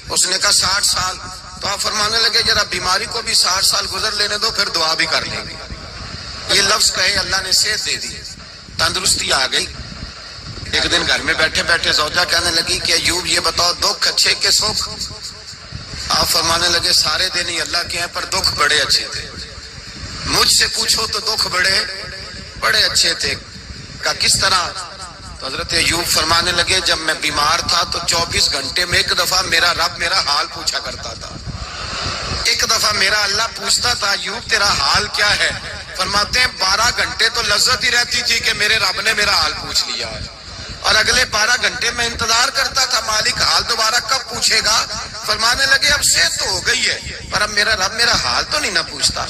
اس نے کہا 60 سال. تو آپ فرمانے لگے ذرا بیماری کو بھی 60 سال گزر لینے دو پھر دعا بھی کر لیں گے. یہ لفظ کہے اللہ نے صحت دے دی, تندرستی آ گئی. ایک دن گھر میں بیٹھے بیٹھے زوجہ کہنے لگی کہ ایوب یہ بتاؤ دکھ اچھے کہ سکھ؟ آپ فرمانے لگے سارے دن ہی اللہ کے ہیں پر دکھ بڑے اچھے تھے. مجھ سے پوچھو تو دکھ بڑے اچھے تھے. کہا کس طرح؟ تو حضرت ایوب فرمانے لگے جب میں بیمار تھا تو 24 گھنٹے میں ایک دفعہ میرا رب میرا حال پوچھا کرتا تھا. ایک دفعہ میرا اللہ پوچھتا تھا ایوب تیرا حال کیا ہے؟ فرماتے ہیں 12 گھنٹے تو لذت ہی رہتی تھی کہ میرے رب نے میرا حال پوچھ لیا ہے, اور اگلے 12 گھنٹے میں انتظار کرتا تھا مالک حال دوبارہ کب پوچھے گا. فرمانے لگے اب صحت تو ہو گئی ہے پر اب میرا رب میرا حال تو نہیں نہ پوچھتا.